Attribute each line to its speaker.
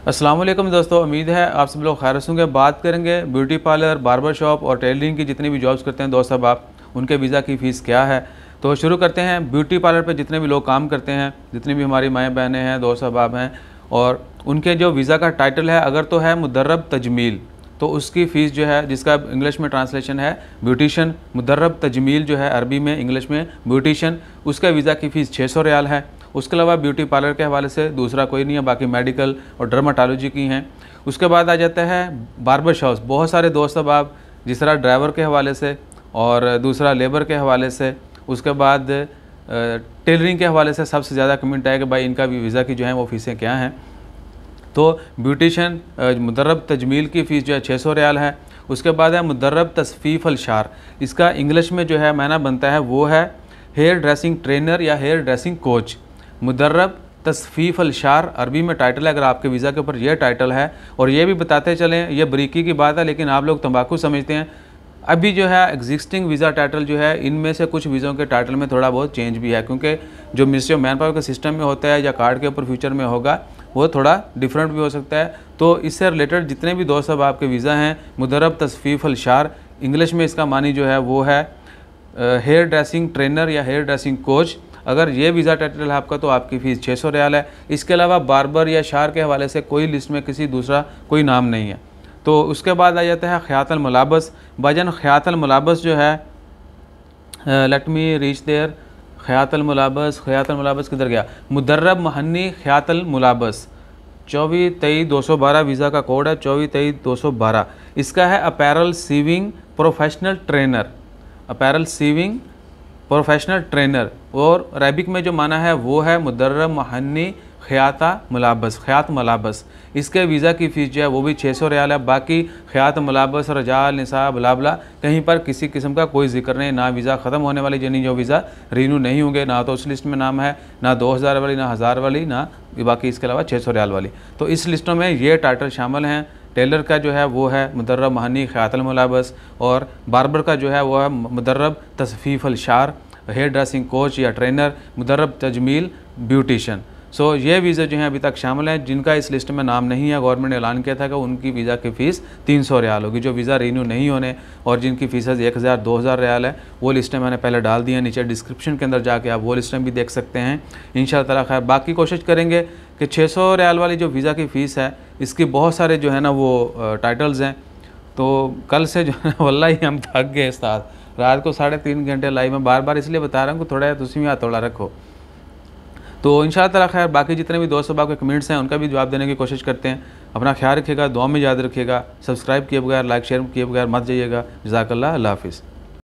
Speaker 1: अस्सलाम वालेकुम दोस्तों, उम्मीद है आप सब लोग खैर होंगे। बात करेंगे ब्यूटी पार्लर, बार्बर शॉप और टेलरिंग की जितनी भी जॉब्स करते हैं दोस्त साहब, आप उनके वीज़ा की फ़ीस क्या है। तो शुरू करते हैं। ब्यूटी पार्लर पे जितने भी लोग काम करते हैं, जितनी भी हमारी माएँ बहनें हैं, दोस्त साहब हैं, और उनके जो वीज़ा का टाइटल है अगर तो है मुदर्रब तजमील, तो उसकी फ़ीस जो है, जिसका इंग्लिश में ट्रांसलेशन है ब्यूटिशन, मुदर्रब तजमील जो है अरबी में, इंग्लिश में ब्यूटिशन, उसका वीज़ा की फ़ीस 600 रियाल है। उसके अलावा ब्यूटी पार्लर के हवाले से दूसरा कोई नहीं है, बाकी मेडिकल और डर्माटोलॉजी की हैं। उसके बाद आ जाता है बार्बर शॉप्स। बहुत सारे दोस्त अब आप जिस तरह ड्राइवर के हवाले से और दूसरा लेबर के हवाले से, उसके बाद टेलरिंग के हवाले से सबसे ज़्यादा कमेंट आया कि भाई इनका भी वीज़ा की जो है वो फ़ीसें क्या हैं। तो ब्यूटिशन मुदर्रब तजमील की फ़ीस जो है 600 रियाल है। उसके बाद है मुदर्रब तसफ़ीफ़ अलशार, इसका इंग्लिश में जो है माना बनता है वो है हेयर ड्रेसिंग ट्रेनर या हेयर ड्रेसिंग कोच। मुदर्रब तसफ़ीफ़ अलशार अरबी में टाइटल है। अगर आपके वीज़ा के ऊपर यह टाइटल है, और ये भी बताते चलें, ये बरीकी की बात है लेकिन आप लोग तंबाकू समझते हैं। अभी जो है एग्जिस्टिंग वीज़ा टाइटल जो है, इनमें से कुछ वीज़ों के टाइटल में थोड़ा बहुत चेंज भी है, क्योंकि जो मिनिस्ट्री ऑफ मैन पावर के सिस्टम में होता है या कार्ड के ऊपर फ्यूचर में होगा वो थोड़ा डिफरेंट भी हो सकता है। तो इससे रिलेटेड जितने भी दोस्त अब आपके वीज़ा हैं, मुदर्रब तसफ़ीफ़ अलशार, इंग्लिश में इसका मानी जो है वो है हेयर ड्रेसिंग ट्रेनर या हेयर ड्रेसिंग कोच। अगर ये वीज़ा टाइटल है आपका तो आपकी फ़ीस 600 रियाल है। इसके अलावा बार्बर या शार के हवाले से कोई लिस्ट में किसी दूसरा कोई नाम नहीं है। तो उसके बाद आ जाता है ख़यातल मुलाबस। भाईजान ख़यातल मुलाबस जो है, लेट मी रीच देयर, ख़यातल मुलाबस किधर गया, मुदर्रब महन्नी ख़यातल मुलाबस 24-23-212 वीज़ा का कोड है, 24-23-212। इसका है apparel sewing professional trainer, apparel sewing professional trainer, और अरबिक में जो माना है वो है मुदर्रब महन्नी ख़यात मुलाबस। इसके वीज़ा की फ़ीस जो है वो भी 600 रियाल है। बाकी ख़यात मुलाबस, रजाल, निसा, बलाबला, कहीं पर किसी किस्म का कोई जिक्र नहीं, ना वीज़ा ख़त्म होने वाली यानी जो वीज़ा रीनू नहीं होंगे, ना तो उस लिस्ट में नाम है, ना 2000 वाली, ना 1000 वाली, ना बाकी इसके अलावा 600 रियाल वाली। तो इस लिस्टों में ये टाइटल शामिल हैं। टेलर का जो है वो है मुदर्रब महन्नी ख़यातल मुलाबस, और बार्बर का जो है वो है मुदर्रब तसफ़ीफ़ अलशार, हेयर ड्रेसिंग कोच या ट्रेनर, मुदर्रब तजमील, ब्यूटिशन। सो ये वीज़ा जो हैं अभी तक शामिल हैं। जिनका इस लिस्ट में नाम नहीं है, गवर्नमेंट ने ऐलान किया था कि उनकी वीज़ा की फ़ीस 300 रियाल होगी। जो वीज़ा रीन्यू नहीं होने और जिनकी फ़ीसेज़ 1000-2000 रियाल है, वो लिस्टें मैंने पहले डाल दी हैं। नीचे डिस्क्रिप्शन के अंदर जाके आप वो लिस्टें भी देख सकते हैं इंशाअल्लाह ताला। खैर, बाकी कोशिश करेंगे कि 600 रियाल वाली जो वीज़ा की फ़ीस है, इसकी बहुत सारे जो है ना वो टाइटल्स हैं। तो कल से जो है वल्लाही हम थक गए उस्ताद, रात को 3.5 घंटे लाइव में बार बार इसलिए बता रहा हूँ कि थोड़ा तुम ही हथौड़ा रखो। तो इंशाअल्लाह ताला खैर, बाकी जितने भी दोस्त के कमेंट्स हैं उनका भी जवाब देने की कोशिश करते हैं। अपना ख्याल रखिएगा, दुआ में याद रखिएगा। सब्सक्राइब किए बगैर, लाइक शेयर किए बगैर मत जाइएगा। जज़ाकल्लाह, अल्लाह हाफ़िज़।